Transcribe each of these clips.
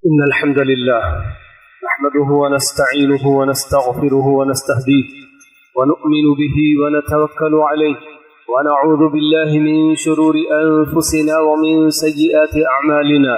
إن الحمد لله نحمده ونستعينه ونستغفره ونستهديه ونؤمن به ونتوكل عليه ونعوذ بالله من شرور أنفسنا ومن سيئات أعمالنا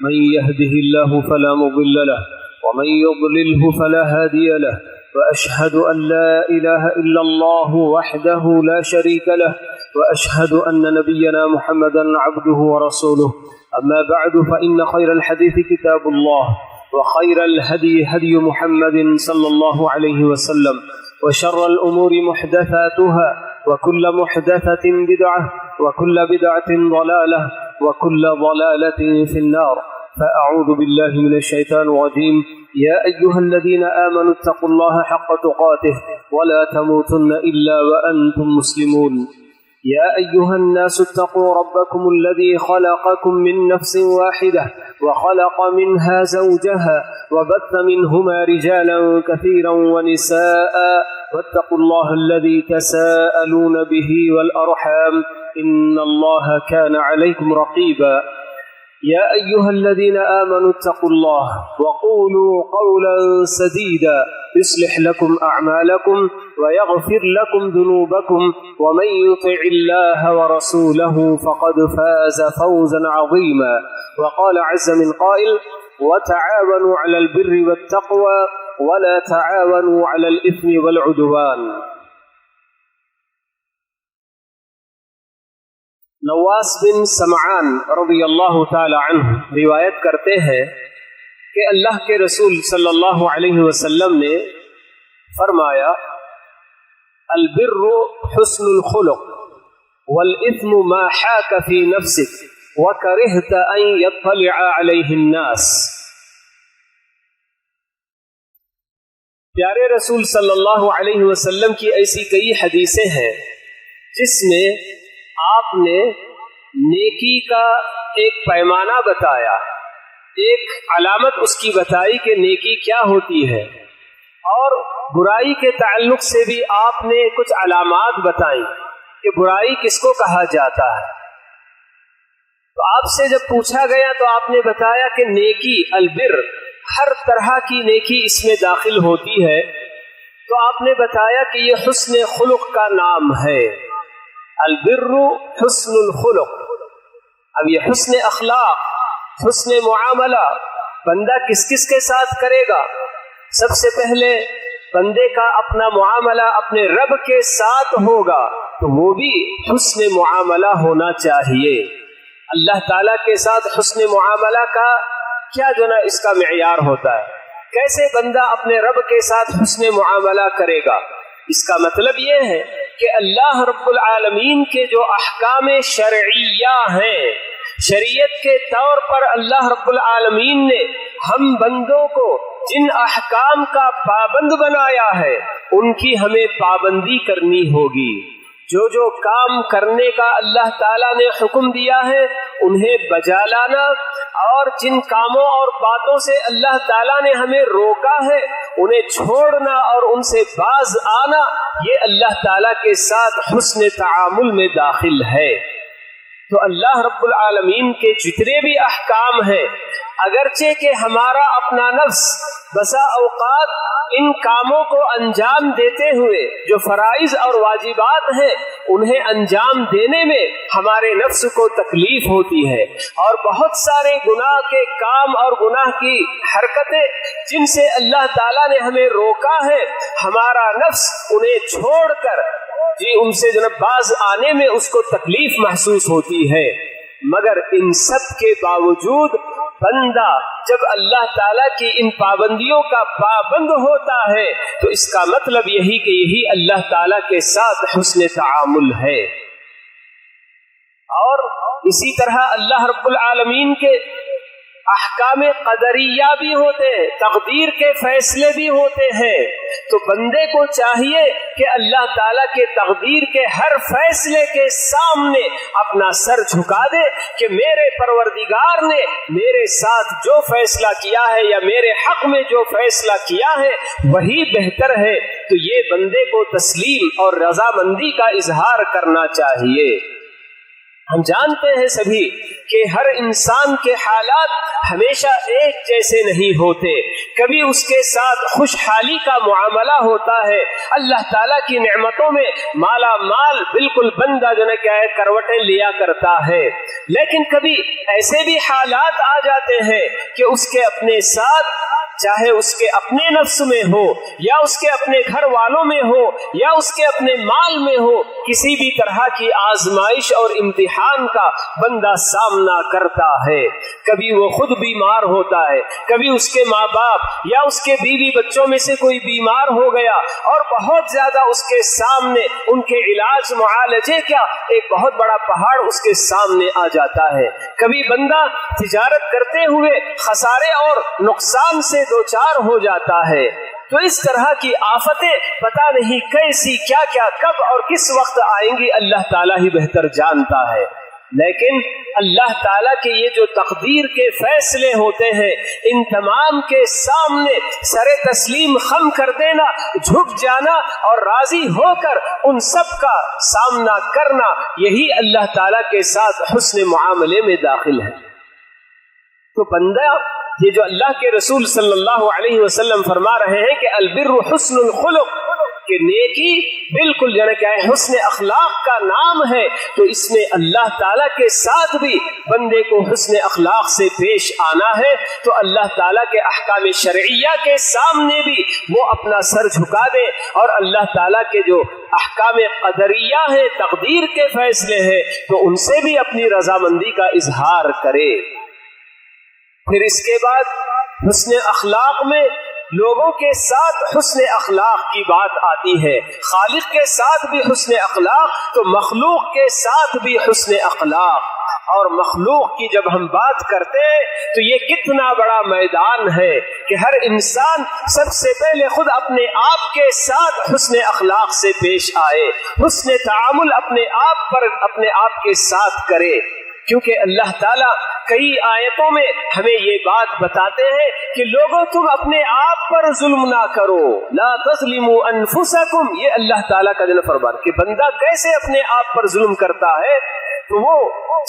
من يهده الله فلا مضل له ومن يضلله فلا هادي له وأشهد أن لا إله إلا الله وحده لا شريك له وأشهد أن نبينا محمدا عبده ورسوله أما بعد فإن خير الحديث كتاب الله وخير الهدي هدي محمد صلى الله عليه وسلم وشر الأمور محدثاتها وكل محدثة بدعة وكل بدعة ضلالة وكل ضلالة في النار فأعوذ بالله من الشيطان الرجيم يا أيها الذين آمنوا اتقوا الله حق تقاته ولا تموتن إلا وأنتم مسلمون يا أيها الناس اتقوا ربكم الذي خلقكم من نفس واحدة وخلق منها زوجها وبث منهما رجالا كثيرا ونساء واتقوا الله الذي تساءلون به والأرحام إن الله كان عليكم رقيبا يا أيها الذين آمنوا اتقوا الله وقولوا قولا سديدا يصلح لكم أعمالكم ويغفر لكم ذنوبكم ومن يطع الله ورسوله فقد فاز فوزا عظيما وقال عز من قائل وتعاونوا على البر والتقوى ولا تعاونوا على الإثم والعدوان. نواس بن سمعان رضی اللہ تعالی عنہ روایت کرتے ہیں کہ اللہ کے رسول صلی اللہ علیہ وسلم نے فرمایا البر حسن الخلق والاثم ما حاك في نفسك وكرهت ان يطلع عليه الناس. پیارے رسول صلی اللہ علیہ وسلم کی ایسی کئی حدیثیں ہیں جس میں آپ نے نیکی کا ایک پیمانہ بتایا، ایک علامت اس کی بتائی کہ نیکی کیا ہوتی ہے، اور برائی کے تعلق سے بھی آپ نے کچھ علامات بتائیں کہ برائی کس کو کہا جاتا ہے. تو آپ سے جب پوچھا گیا تو آپ نے بتایا کہ نیکی البر، ہر طرح کی نیکی اس میں داخل ہوتی ہے. تو آپ نے بتایا کہ یہ حسن خلق کا نام ہے. البر حسن الخلق. اب یہ حسن اخلاق، حسن معاملہ بندہ کس کس کے ساتھ کرے گا؟ سب سے پہلے بندے کا اپنا معاملہ اپنے رب کے ساتھ ہوگا تو وہ بھی حسن معاملہ ہونا چاہیے. اللہ تعالیٰ کے ساتھ حسن معاملہ کا کیا جو نا اس کا معیار ہوتا ہے؟ کیسے بندہ اپنے رب کے ساتھ حسن معاملہ کرے گا؟ اس کا مطلب یہ ہے کہ اللہ رب العالمین کے جو احکام شرعیہ ہیں، شریعت کے طور پر اللہ رب العالمین نے ہم بندوں کو جن احکام کا پابند بنایا ہے ان کی ہمیں پابندی کرنی ہوگی. جو کام کرنے کا اللہ تعالیٰ نے حکم دیا ہے انہیں بجا لانا، اور جن کاموں اور باتوں سے اللہ تعالیٰ نے ہمیں روکا ہے انہیں چھوڑنا اور ان سے باز آنا، یہ اللہ تعالیٰ کے ساتھ حسن تعامل میں داخل ہے. تو اللہ رب العالمین کے جتنے بھی احکام ہیں، اگرچہ کہ ہمارا اپنا نفس بسا اوقات ان کاموں کو انجام دیتے ہوئے جو فرائض اور واجبات ہیں انہیں انجام دینے میں ہمارے نفس کو تکلیف ہوتی ہے، اور بہت سارے گناہ کے کام اور گناہ کی حرکتیں جن سے اللہ تعالیٰ نے ہمیں روکا ہے، ہمارا نفس انہیں چھوڑ کر ان سے جناب باز آنے میں اس کو تکلیف محسوس ہوتی ہے. مگر ان سب کے باوجود بندہ جب اللہ تعالیٰ کی ان پابندیوں کا پابند ہوتا ہے تو اس کا مطلب یہی کہ یہی اللہ تعالیٰ کے ساتھ حسن تعامل ہے. اور اسی طرح اللہ رب العالمین کے احکام قدریہ بھی ہوتے ہیں، تقدیر کے فیصلے بھی ہوتے ہیں. تو بندے کو چاہیے کہ اللہ تعالیٰ کے تقدیر کے ہر فیصلے کے سامنے اپنا سر جھکا دے کہ میرے پروردگار نے میرے ساتھ جو فیصلہ کیا ہے یا میرے حق میں جو فیصلہ کیا ہے وہی بہتر ہے. تو یہ بندے کو تسلیم اور رضامندی کا اظہار کرنا چاہیے. हम जानते हैं सभी कि हर इंसान के हालात हमेशा एक जैसे नहीं होते, कभी उसके साथ खुशहाली का मुआमला होता है, अल्लाह ताला की नेमतों में माला माल बिल्कुल बंदा जो है क्या है करवटें लिया करता है, लेकिन कभी ऐसे भी हालात आ जाते हैं कि उसके अपने साथ, चाहे उसके अपने नफ्स में हो या उसके अपने घर वालों में हो या उसके अपने माल में हो, किसी भी तरह की आजमाइश और इम्तिहान का बंदा सामना करता है। कभी वो खुद बीमार होता है, कभी उसके माँ बाप या उसके बीवी बच्चों में से कोई बीमार हो गया और बहुत ज्यादा उसके सामने उनके इलाज मुआलजे क्या एक बहुत बड़ा पहाड़ उसके सामने आ जाता है। कभी बंदा तिजारत करते हुए खसारे और नुकसान से दो चार हो जाता है। तो इस तरह की आफतें पता नहीं कैसी क्या क्या कब और किस वक्त आएंगी, अल्लाह ताला ही बेहतर जानता है। लेकिन अल्लाह ताला के ये जो तकदीर के फैसले होते हैं, इन तमाम के सामने सरे तस्लीम खम कर देना, झुक जाना और राजी होकर उन सब का सामना करना, यही अल्लाह ताला के साथ हुस्न मुआमले में दाखिल है। तो बंदा ये जो अल्लाह के रसूल सल्लल्लाहु अलैहि वसल्लम फरमा रहे हैं कि अलबिर्रु हुस्नुल खुलुक, कि नेकी बिल्कुल जो है क्या है हुस्न अखलाक का नाम है, तो इसमें अल्लाह ताला के साथ भी बंदे को हुस्न अखलाक से पेश आना है। तो अल्लाह ताला के अहकाम शरइया के सामने भी वो अपना सर झुका दे और अल्लाह ताला के जो अहकाम कदरिया है, तकदीर के फैसले हैं, तो उनसे भी अपनी रजामंदी का इजहार करे। फिर इसके बाद हुस्न अखलाक में लोगों के साथ हुस्न अखलाक की बात आती है। खालिक के साथ भी हुस्न अखलाक, तो मखलूक के साथ भी हुस्न अखलाक। और मखलूक की जब हम बात करते हैं तो ये कितना बड़ा मैदान है कि हर इंसान सबसे पहले खुद अपने आप के साथ हुस्न अखलाक से पेश आए, हुस्न तामुल अपने आप पर अपने आप के साथ करे। क्योंकि अल्लाह ताला कई आयतों में हमें ये बात बताते हैं कि लोगों तुम अपने आप पर जुल्म ना करो, ला तज़लिमू अनफुसकुम। ये अल्लाह ताला का दिल फरमान कि बंदा कैसे अपने आप पर जुल्म करता है, तो वो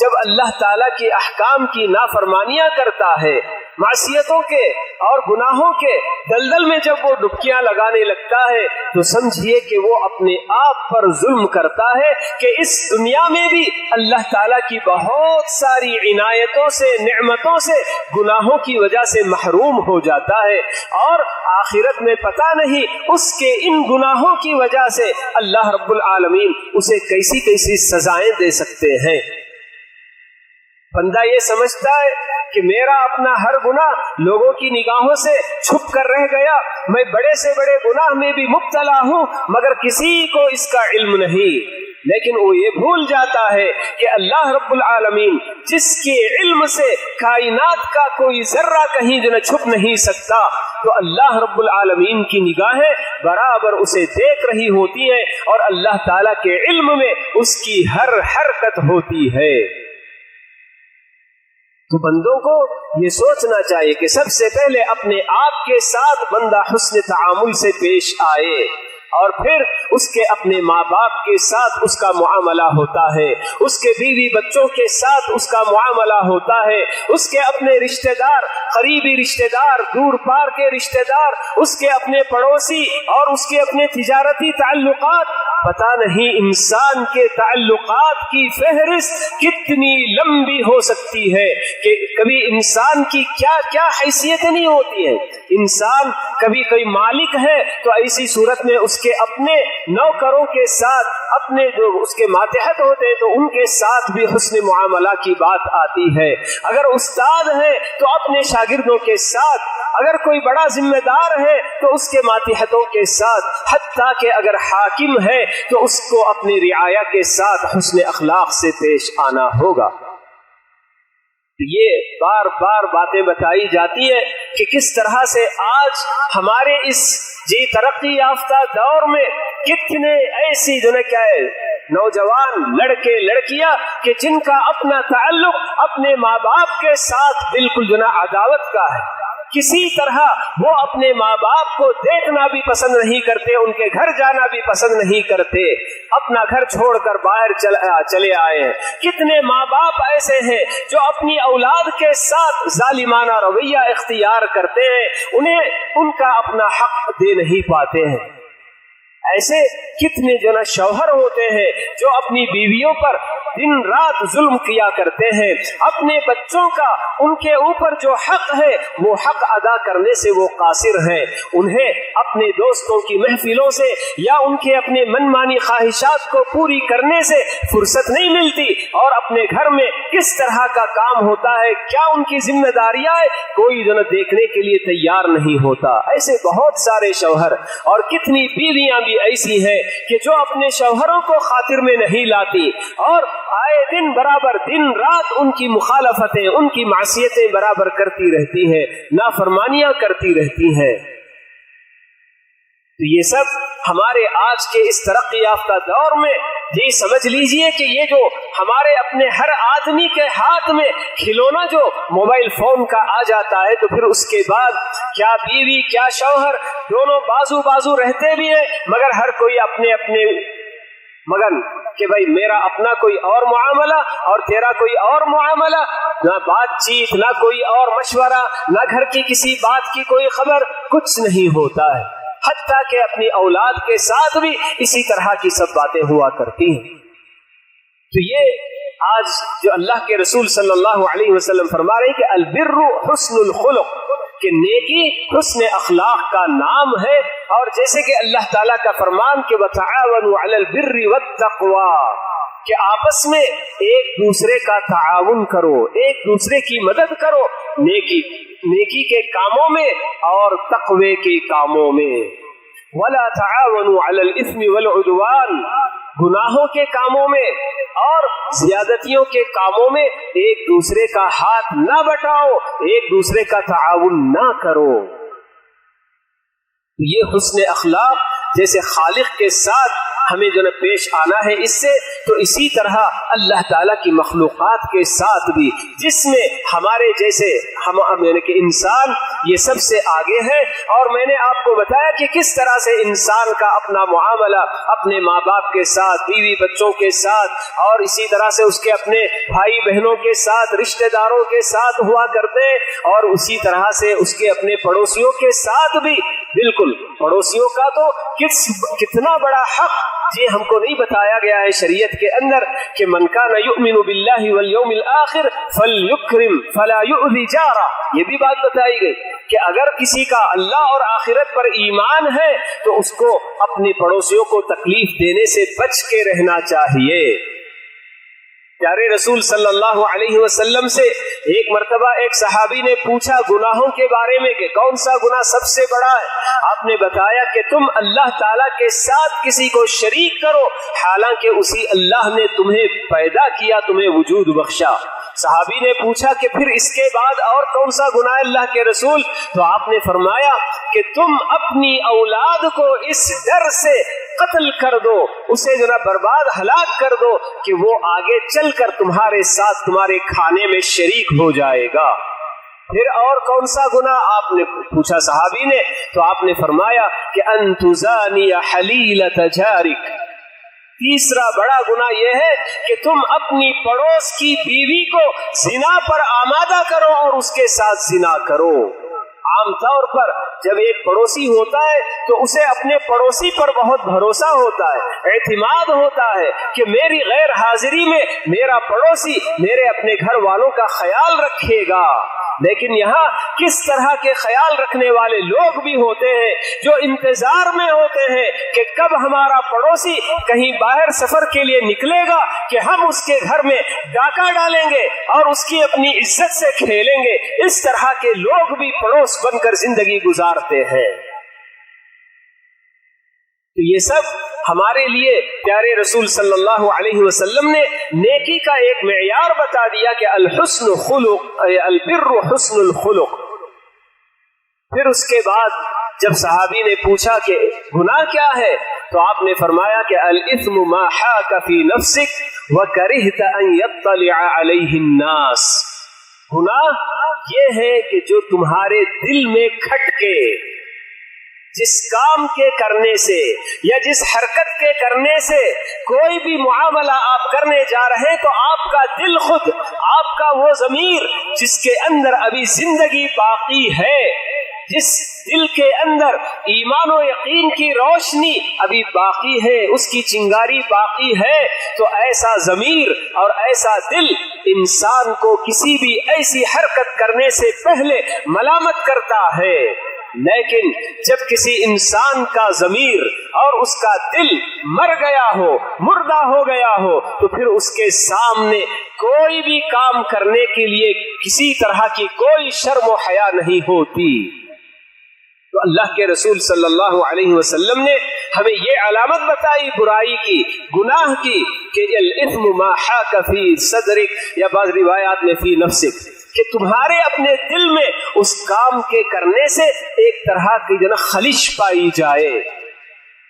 जब अल्लाह ताला की अहकाम की नाफरमानियां करता है, मासियतों के और गुनाहों के दलदल में जब वो डुबकियां लगाने लगता है, तो समझिए कि वो अपने आप पर जुल्म करता है कि इस दुनिया में भी अल्लाह ताला की बहुत सारी इनायतों से, नेमतों से गुनाहों की वजह से महरूम हो जाता है, और आखिरत में पता नहीं उसके इन गुनाहों की वजह से अल्लाह रब्बुल आलमीन उसे कैसी कैसी सजाएं दे सकते हैं। बंदा ये समझता है कि मेरा अपना हर गुनाह लोगों की निगाहों से छुप कर रह गया, मैं बड़े से बड़े गुनाह में भी मुब्तला हूं, मगर किसी को इसका इल्म नहीं। लेकिन वो ये भूल जाता है कि अल्लाह रब्बुल आलमीन जिसके इल्म से कायनात का कोई जर्रा कहीं जो न छुप नहीं सकता, तो अल्लाह रब्बुल आलमीन की निगाहें बराबर उसे देख रही होती हैं और अल्लाह ताला के इल्म में उसकी हर हरकत होती है। तो बंदों को ये सोचना चाहिए कि सबसे पहले अपने आप के साथ बंदा हुस्न तामुल से पेश आए, और फिर उसके अपने माँ बाप के साथ उसका मुआमला होता है, उसके बीवी बच्चों के साथ उसका मुआमला होता है, उसके अपने रिश्तेदार, करीबी रिश्तेदार, दूर पार के रिश्तेदार, उसके अपने पड़ोसी और उसके अपने तिजारती ताल्लुकात। पता नहीं इंसान के ताल्लुकात की फहरिस्त कितनी लंबी हो सकती है कि कभी इंसान की क्या क्या हैसियतें नहीं होती है। इंसान कभी कोई मालिक है तो ऐसी सूरत में उसके अपने नौकरों के साथ, अपने जो उसके मातहत होते हैं, तो उनके साथ भी हुस्न मुआमला की बात आती है। अगर उस्ताद है तो अपने शागिर्दों के साथ, अगर कोई बड़ा जिम्मेदार है तो उसके मातहतों के साथ, हत्ता कि अगर हाकिम है तो उसको अपनी रियाया के साथ हुस्न अखलाक से पेश आना होगा। ये बार बार बातें बताई जाती है कि किस तरह से आज हमारे इस जी तरक्की याफ्ता दौर में कितने ऐसी जो है क्या है नौजवान लड़के लड़कियां कि जिनका अपना ताल्लुक अपने माँ बाप के साथ बिल्कुल जो ना अदावत का है, किसी तरह वो अपने माँ बाप को देखना भी पसंद नहीं करते, उनके घर जाना भी पसंद नहीं करते, अपना घर छोड़कर बाहर चले आए हैं। कितने माँ बाप ऐसे हैं जो अपनी औलाद के साथ जालिमाना रवैया इख्तियार करते हैं, उन्हें उनका अपना हक दे नहीं पाते हैं। ऐसे कितने जना शौहर होते हैं जो अपनी बीवियों पर दिन रात जुल्म किया करते हैं, अपने बच्चों का उनके ऊपर जो हक है वो हक अदा करने से वो कासिर हैं। उन्हें अपने दोस्तों की महफिलों से या उनके अपने मनमानी ख्वाहिशात को पूरी करने से फुर्सत नहीं मिलती, और अपने घर में किस तरह का काम होता है, क्या उनकी जिम्मेदारियां है, कोई जना देखने के लिए तैयार नहीं होता। ऐसे बहुत सारे शौहर और कितनी बीवियां भी ऐसी हैं कि जो अपने शौहरों को खातिर में नहीं लाती और आए दिन बराबर दिन रात उनकी मुखालफतें, उनकी मासियतें बराबर करती रहती हैं, नाफरमानियां करती रहती हैं। तो ये सब हमारे आज के इस तरक्की याफ्ता दौर में ये समझ लीजिए कि ये जो हमारे अपने हर आदमी के हाथ में खिलौना जो मोबाइल फोन का आ जाता है, तो फिर उसके बाद क्या बीवी क्या शौहर दोनों बाजू बाजू रहते भी हैं, मगर हर कोई अपने अपने मगन कि भाई मेरा अपना कोई और मुआमला और तेरा कोई और मुआमला, ना बातचीत, ना कोई और मशवरा, ना घर की किसी बात की कोई खबर, कुछ नहीं होता है। हत्ता कि अपनी औलाद के साथ भी इसी तरह की सब बातें हुआ करती हैं। तो ये आज जो अल्लाह के रसूल सल्लल्लाहु अलैहि वसल्लम फरमा रहे हैं कि अलबिर्रु हुस्नुल खुलुक, कि नेकी हुस्न अखलाक का नाम है। और जैसे कि अल्लाह ताला का फरमान कि वतआवनु अलल बिर्रि वत्तक़वा, कि आपस में एक दूसरे का ताआवुन करो, एक दूसरे की मदद करो नेकी के कामों में और तक़वे के कामों में। वला ताआवनु अलल इस्मि वल उद्वान, गुनाहों के कामों में और ज्यादतियों के कामों में एक दूसरे का हाथ ना बटाओ, एक दूसरे का ताआवुन ना करो। ये हुस्न अखलाक जैसे खालिक के साथ हमें जो न पेश आना है इससे, तो इसी तरह अल्लाह ताला की मखलूक़ात के साथ भी, जिसमें हमारे जैसे हम यानी कि इंसान ये सबसे आगे है। और मैंने आपको बताया कि किस तरह से इंसान का अपना मुआमला अपने माँ बाप के साथ, बीवी बच्चों के साथ, और इसी तरह से उसके अपने भाई बहनों के साथ, रिश्तेदारों के साथ हुआ करते हैं, और उसी तरह से उसके अपने पड़ोसियों के साथ भी। बिल्कुल पड़ोसियों का तो कितना बड़ा हक ये हमको नहीं बताया गया है शरीयत के अंदर कि मन कान युमिनु बिल्लाहि वल यौमिल आखिर फलयुक्रिम फला युज़ी जारा। ये भी बात बताई गई कि अगर किसी का अल्लाह और आखिरत पर ईमान है तो उसको अपने पड़ोसियों को तकलीफ देने से बच के रहना चाहिए। प्यारे रसूल सल्लल्लाहु अलैहि वसल्लम से एक मर्तबा एक सहाबी ने पूछा गुनाहों के बारे में कि कौन सा गुनाह सबसे बड़ा है। आपने बताया कि तुम अल्लाह ताला के साथ किसी को शरीक करो, हालांकि उसी अल्लाह ने तुम्हें पैदा किया, तुम्हें वजूद बख्शा। सहाबी ने पूछा कि फिर इसके बाद और कौन सा गुनाह अल्लाह के रसूल? तो आपने फरमाया कि तुम अपनी औलाद को इस डर से कत्ल कर दो, उसे जो ना बर्बाद हलाक कर दो कि वो आगे चलकर तुम्हारे साथ तुम्हारे खाने में शरीक हो जाएगा। फिर और कौन सा गुनाह आपने पूछा सहाबी ने? तो आपने फरमाया कि अंतुजानी हलीलत जारिक। तीसरा बड़ा गुनाह यह है कि तुम अपनी पड़ोस की बीवी को जिना पर आमादा करो और उसके साथ जिना करो। आमतौर पर जब एक पड़ोसी होता है तो उसे अपने पड़ोसी पर बहुत भरोसा होता है, एतमाद होता है कि मेरी गैर हाजिरी में मेरा पड़ोसी मेरे अपने घर वालों का ख्याल रखेगा। लेकिन यहाँ किस तरह के ख्याल रखने वाले लोग भी होते हैं जो इंतजार में होते हैं कि कब हमारा पड़ोसी कहीं बाहर सफर के लिए निकलेगा कि हम उसके घर में डाका डालेंगे और उसकी अपनी इज्जत से खेलेंगे। इस तरह के लोग भी पड़ोस बनकर जिंदगी गुजारते हैं। तो ये सब हमारे लिए प्यारे रसूल सल्लल्लाहु अलैहि वसल्लम ने नेकी का एक मेयार बता दिया कि अल हुस्नु खुलुक, अल-बिर्रु हुस्नुल खुलुक। फिर उसके बाद जब सहाबी ने पूछा कि गुनाह क्या है, तो आपने फरमाया कि अल इस्मु मा हाका फी नफ्सिक व करिहता अन यत्तलिअ अलैहि अन्नास। गुनाह ये है कि जो तुम्हारे दिल में खटके, जिस काम के करने से या जिस हरकत के करने से कोई भी मुआमला आप करने जा रहे हैं, तो आपका दिल खुद, आपका वो ज़मीर जिसके अंदर अभी जिंदगी बाकी है, जिस दिल के अंदर ईमान और यकीन की रोशनी अभी बाकी है, उसकी चिंगारी बाकी है, तो ऐसा ज़मीर और ऐसा दिल इंसान को किसी भी ऐसी हरकत करने से पहले मलामत करता है। लेकिन जब किसी इंसान का ज़मीर और उसका दिल मर गया हो, मुर्दा हो गया हो, तो फिर उसके सामने कोई भी काम करने के लिए किसी तरह की कोई शर्म और हया नहीं होती। तो अल्लाह के रसूल सल्लल्लाहु अलैहि वसल्लम ने हमें ये अलामत बताई बुराई की, गुनाह की, कि अल इस्मु मा हाका फी सदरिक, या बाज़ रिवायात में फी नफ्सिक, कि तुम्हारे अपने दिल में उस काम के करने से एक तरह की जो खलिश पाई जाए,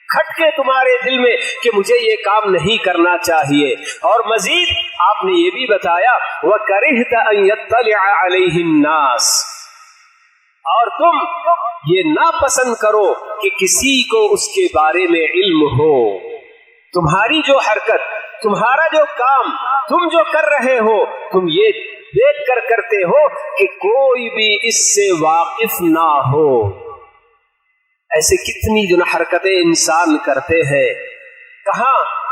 खटके तुम्हारे दिल में कि मुझे ये काम नहीं करना चाहिए। और मजीद आपने ये भी बताया व करिहत अन यत्तलिअ अलैहि अन्नास, और तुम ये ना पसंद करो कि किसी को उसके बारे में इल्म हो। तुम्हारी जो हरकत, तुम्हारा जो काम तुम जो कर रहे हो, तुम ये देख कर करते हो कि कोई भी इससे वाकिफ ना हो। ऐसे कितनी जो हरकतें इंसान करते हैं।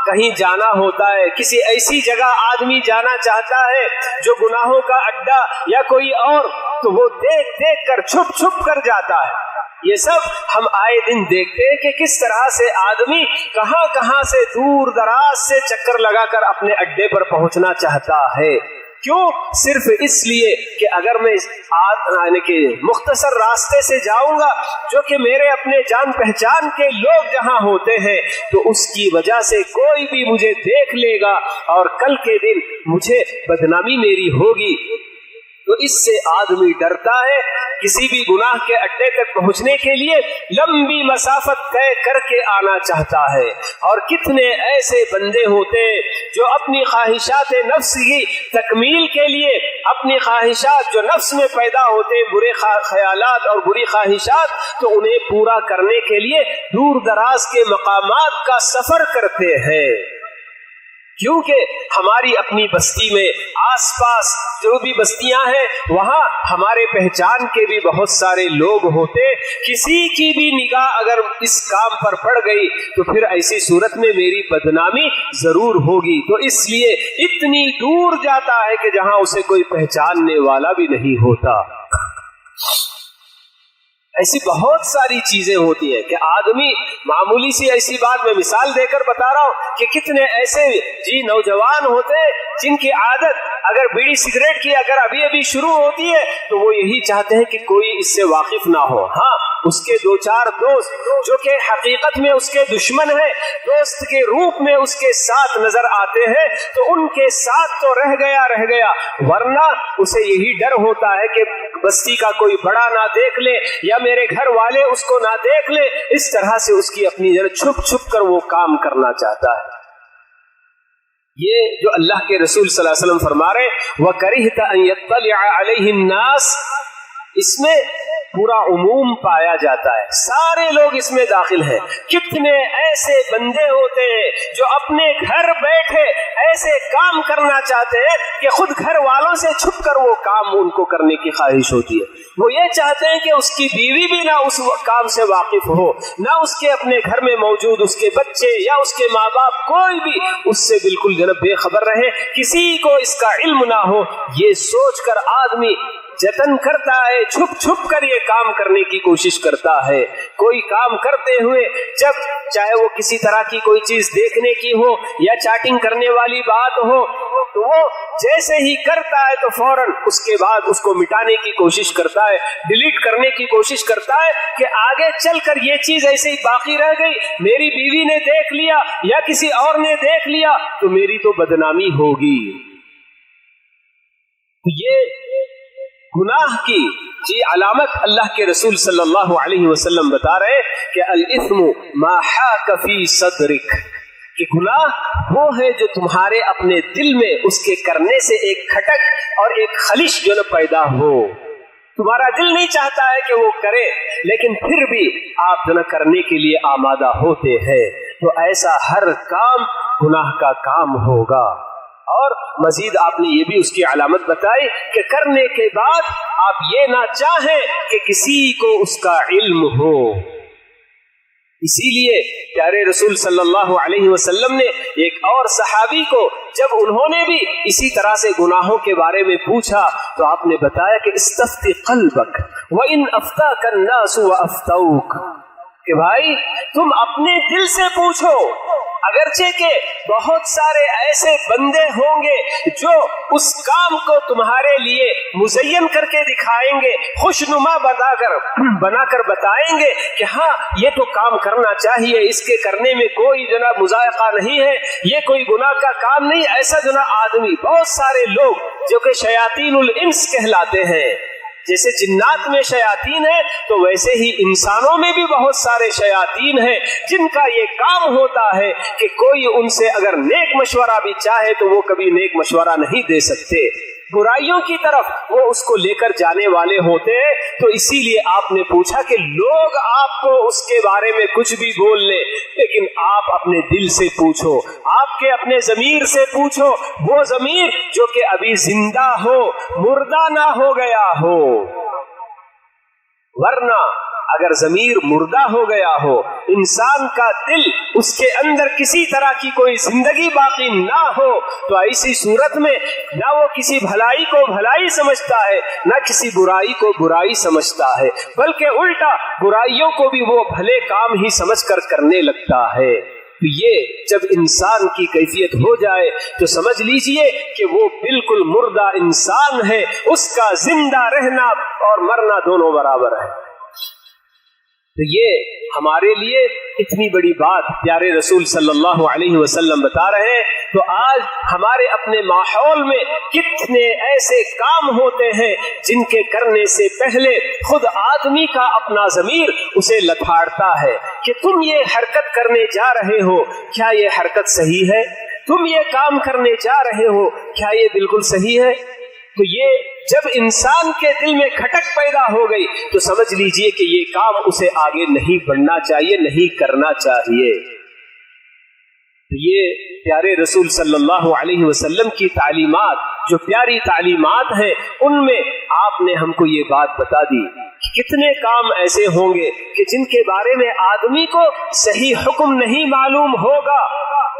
कहीं जाना होता है, किसी ऐसी जगह आदमी जाना चाहता है जो गुनाहों का अड्डा या कोई और, तो वो देख देख कर छुप छुप कर जाता है। ये सब हम आए दिन देखते हैं कि किस तरह से आदमी कहां कहां से दूर दराज से चक्कर लगाकर अपने अड्डे पर पहुंचना चाहता है। क्यों? सिर्फ इसलिए कि अगर मैं यानी कि मुख्तसर रास्ते से जाऊंगा जो कि मेरे अपने जान पहचान के लोग जहां होते हैं, तो उसकी वजह से कोई भी मुझे देख लेगा और कल के दिन मुझे बदनामी मेरी होगी। तो इससे आदमी डरता है, किसी भी गुनाह के अड्डे तक पहुंचने के लिए लंबी मसाफत तय करके आना चाहता है। और कितने ऐसे बंदे होते हैं जो अपनी ख्वाहिशात नफ्स की तकमील के लिए, अपनी ख्वाहिशात जो नफ्स में पैदा होते हैं, बुरे ख्यालात और बुरी ख्वाहिशात, तो उन्हें पूरा करने के लिए दूर दराज के मकामात का सफर करते हैं। क्योंकि हमारी अपनी बस्ती में आसपास जो भी बस्तियां हैं, वहां हमारे पहचान के भी बहुत सारे लोग होते। किसी की भी निगाह अगर इस काम पर पड़ गई तो फिर ऐसी सूरत में मेरी बदनामी जरूर होगी। तो इसलिए इतनी दूर जाता है कि जहां उसे कोई पहचानने वाला भी नहीं होता। ऐसी बहुत सारी चीजें होती है कि आदमी मामूली सी ऐसी बात मैं मिसाल देकर बता रहा हूं कि कितने ऐसे नौजवान होते हैं जिनकी आदत अगर बीड़ी सिगरेट की अगर अभी अभी शुरू होती है तो वो यही चाहते हैं कि कोई इससे वाकिफ ना हो। हाँ, उसके दो चार दोस्त जो कि हकीकत में उसके दुश्मन है, दोस्त के रूप में उसके साथ नजर आते हैं, तो उनके साथ तो रह गया, वरना उसे यही डर होता है कि बस्ती का कोई बड़ा ना देख ले या मेरे घर वाले उसको ना देख ले। इस तरह से उसकी अपनी जगह छुप छुप कर वो काम करना चाहता है। ये जो अल्लाह के रसूल सल्लल्लाहु अलैहि वसल्लम फरमा रहे व करिहत अन यत्तलिअ अलैहि अन्नास, इसमें पूरा उमूम पाया जाता है, सारे लोग इसमें दाखिल हैं। कितने ऐसे बंदे होते हैं जो अपने घर बैठे ऐसे काम करना चाहते हैं कि खुद घर वालों से छुप कर वो काम उनको करने की ख्वाहिश होती है। वो ये चाहते हैं कि उसकी बीवी भी ना उस काम से वाकिफ हो, ना उसके अपने घर में मौजूद उसके बच्चे या उसके माँ बाप कोई भी उससे बिल्कुल जनाब बेखबर रहे, किसी को इसका इल्म ना हो। ये सोच कर आदमी जतन करता है, छुप छुप कर ये काम करने की कोशिश करता है। कोई काम करते हुए जब चाहे वो किसी तरह की कोई चीज देखने की हो या चैटिंग करने वाली बात हो, तो वो जैसे ही करता है तो फौरन उसके बाद उसको मिटाने की कोशिश करता है, डिलीट करने की कोशिश करता है कि आगे चलकर ये चीज ऐसे ही बाकी रह गई, मेरी बीवी ने देख लिया या किसी और ने देख लिया तो मेरी तो बदनामी होगी। ये गुनाह की जी अलामत अल्लाह के रसूल सल्लल्लाहु अलैहि वसल्लम बता रहे कि अल इस्मु मा हाक फी सदरिक, कि गुनाह वो है जो तुम्हारे अपने दिल में उसके करने से एक खटक और एक खलिश जो न पैदा हो। तुम्हारा दिल नहीं चाहता है कि वो करे, लेकिन फिर भी आप जो न करने के लिए आमादा होते हैं, तो ऐसा हर काम गुनाह का काम होगा। और मजीद आपने ये भी उसकी अलामत बताई कि करने के बाद आप ये ना चाहें कि किसी को उसका इल्म हो। इसीलिए प्यारे रसूल सल्लल्लाहु अलैहि वसल्लम ने एक और सहाबी को जब उन्होंने भी इसी तरह से गुनाहों के बारे में पूछा तो आपने बताया कि इस्तफ्ती क़ल्बक व इन अफ्ताक अन्नासु व अफ्तौक, कि भाई तुम अपने दिल से पूछो, अगरचे के बहुत सारे ऐसे बंदे होंगे जो उस काम को तुम्हारे लिए मुज़य्यन करके दिखाएंगे, खुशनुमा बनाकर बताएंगे कि हाँ ये तो काम करना चाहिए, इसके करने में कोई जना मुज़ायक़ा नहीं है, ये कोई गुनाह का काम नहीं। ऐसा जना आदमी, बहुत सारे लोग जो कि शयातीनुल इंस कहलाते हैं, जैसे जिन्नात में शयातीन है तो वैसे ही इंसानों में भी बहुत सारे शयातीन हैं जिनका ये काम होता है कि कोई उनसे अगर नेक मशवरा भी चाहे तो वो कभी नेक मशवरा नहीं दे सकते, बुराइयों की तरफ वो उसको लेकर जाने वाले होते हैं। तो इसीलिए आपने पूछा कि लोग आपको उसके बारे में कुछ भी बोल ले, लेकिन आप अपने दिल से पूछो, आपके अपने ज़मीर से पूछो, वो ज़मीर जो कि अभी जिंदा हो, मुर्दा ना हो गया हो। वरना अगर ज़मीर मुर्दा हो गया हो, इंसान का दिल उसके अंदर किसी तरह की कोई जिंदगी बाकी ना हो, तो ऐसी सूरत में ना वो किसी भलाई को भलाई समझता है, ना किसी बुराई को बुराई समझता है, बल्कि उल्टा बुराइयों को भी वो भले काम ही समझकर करने लगता है। तो ये जब इंसान की कैफियत हो जाए तो समझ लीजिए कि वो बिल्कुल मुर्दा इंसान है, उसका जिंदा रहना और मरना दोनों बराबर है। तो ये हमारे लिए इतनी बड़ी बात प्यारे रसूल सल्लल्लाहु अलैहि वसल्लम बता रहे हैं। तो आज हमारे अपने माहौल में कितने ऐसे काम होते हैं जिनके करने से पहले खुद आदमी का अपना ज़मीर उसे लथाड़ता है कि तुम ये हरकत करने जा रहे हो, क्या ये हरकत सही है? तुम ये काम करने जा रहे हो, क्या ये बिल्कुल सही है? तो ये जब इंसान के दिल में खटक पैदा हो गई तो समझ लीजिए कि ये काम उसे आगे नहीं बढ़ना चाहिए, नहीं करना चाहिए। तो ये प्यारे रसूल सल्लल्लाहु अलैहि वसल्लम की तालीमात, जो प्यारी तालीमात हैं, उनमें आपने हमको ये बात बता दी कि कितने काम ऐसे होंगे कि जिनके बारे में आदमी को सही हुक्म नहीं मालूम होगा,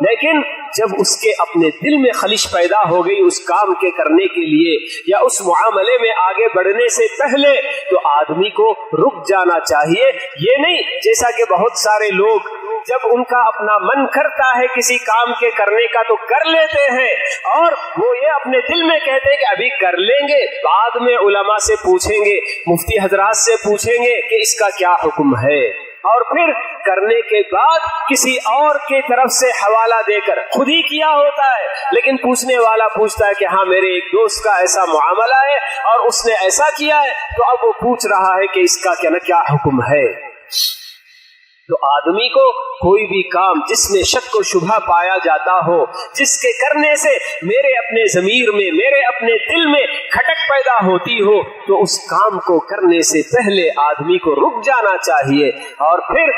लेकिन जब उसके अपने दिल में खलिश पैदा हो गई उस काम के करने के लिए या उस मुआमले में आगे बढ़ने से पहले, तो आदमी को रुक जाना चाहिए। ये नहीं जैसा कि बहुत सारे लोग जब उनका अपना मन करता है किसी काम के करने का तो कर लेते हैं, और वो ये अपने दिल में कहते हैं कि अभी कर लेंगे, बाद में उलमा से पूछेंगे, मुफ्ती हजरात से पूछेंगे कि इसका क्या हुक्म है, और फिर करने के बाद किसी और के तरफ से हवाला देकर खुद ही किया होता है, लेकिन पूछने वाला पूछता है कि हाँ मेरे एक दोस्त का ऐसा मुआमला है और उसने ऐसा किया है, तो अब वो पूछ रहा है कि इसका क्या हुक्म है। तो आदमी को कोई भी काम जिसमें शक और शुबहा पाया जाता हो, जिसके करने से मेरे अपने ज़मीर में, मेरे अपने दिल में खटक पैदा होती हो, तो उस काम को करने से पहले आदमी को रुक जाना चाहिए और फिर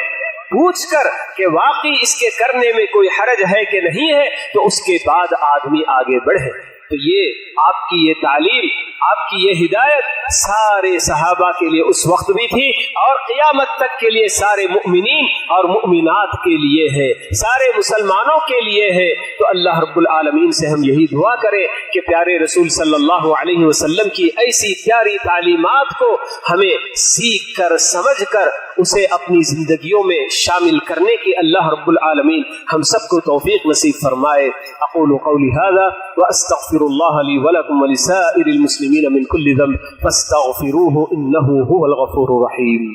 पूछकर कि वाकई इसके करने में कोई हरज है कि नहीं है, तो उसके बाद आदमी आगे बढ़े। तो ये आपकी ये तालीम, आपकी ये हिदायत सारे सहाबा के लिए उस वक्त भी थी और क़यामत तक के लिए सारे मुमिनीन और मुमिनात के लिए है, सारे मुसलमानों के लिए है। तो अल्लाह रब्बुल आलमीन से हम यही दुआ करें कि प्यारे रसूल सल्लल्लाहु अलैहि वसल्लम की ऐसी प्यारी तालीमात को हमें सीख कर, समझ कर उसे अपनी जिंदगियों में शामिल करने की अल्लाह रब्बुल आलमीन हम सबको तौफीक नसीब फरमाए। अक़ूलु क़ौली हाज़ा व अस्तग़फ़िरुल्लाह ली व लकुम व लिसाइरिल मुस्लिमीन मिन कुल्लि ज़ंब फस्तग़फ़िरूहु इन्नहु हुवल गफ़ूरुर रहीम।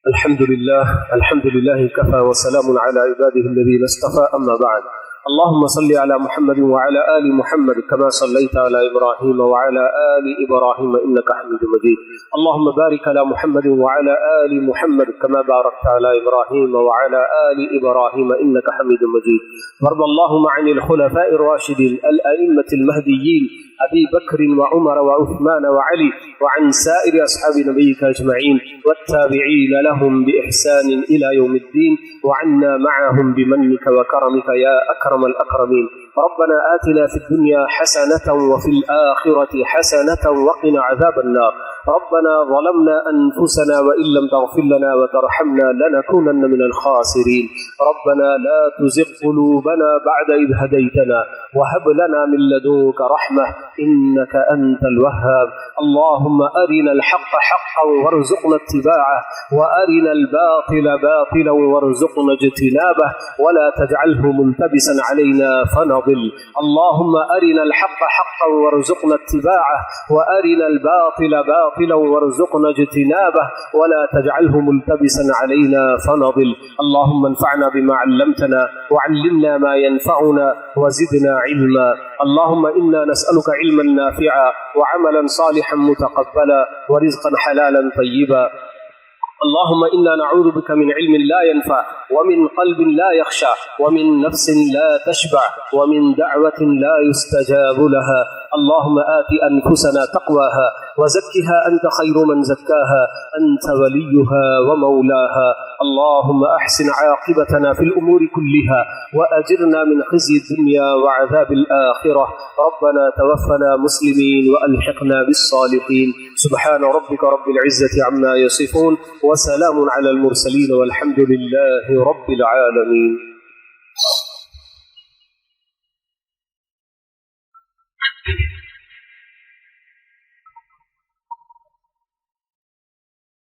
अल्हम्दुलिल्लाह कफ़ा व सलामुन अला इबादिहिल्लज़ीना इस्तफ़ा, अम्मा बअद। اللهم صل على محمد وعلى آل محمد كما صليت على إبراهيم وعلى آل إبراهيم إنك حميد مجيد. اللهم بارك على محمد وعلى آل محمد كما باركت على إبراهيم وعلى آل إبراهيم إنك حميد مجيد. وارض اللهم عن الخلفاء الراشدين الأئمة المهديين أبي بكر وعمر وعثمان وعلي وعن سائر أصحاب نبيك أجمعين والتابعين لهم بإحسان إلى يوم الدين وعنا معهم بمنك وكرمك يا أكرم الأكرمين. ربنا آتنا في الدنيا حسنة وفي الآخرة حسنة وقنا عذاب النار. ربنا ظلمنا أنفسنا وإن لم تغفر لنا وترحمنا لنكونن من الخاسرين. ربنا لا تزغ قلوبنا بعد إذ هديتنا وهب لنا من لدنك رحمة إنك أنت الوهاب. اللهم أرنا الحق حقا وارزقنا اتباعه وأرنا الباطل باطلا وارزقنا اجتنابه ولا تجعله ملتبسا علينا فنضل. اللهم أرنا الحق حقا وارزقنا اتباعه وأرنا الباطل باطلا وارزقنا اجتنابه ولا تجعله ملتبسا علينا فنضل. اللهم انفعنا بما علمتنا وعلمنا ما ينفعنا وزدنا علما. اللهم إنا نسألك علما نافعا وعملا صالحا متقبلا ورزقا حلالا طيبا. اللهم إنا نعوذ بك من علم لا ينفع ومن قلب لا يخشع ومن نفس لا تشبع ومن دعوة لا يستجاب لها. اللهم آت أنفسنا تقواها وزكها أنت خير من زكاها أنت وليها ومولاها. اللهم أحسن عاقبتنا في الأمور كلها وأجرنا من خزي الدنيا وعذاب الآخرة. ربنا توفنا مسلمين وألحقنا بالصالحين. سبحان ربك رب العزة عما يصفون وسلام على المرسلين والحمد لله رب العالمين.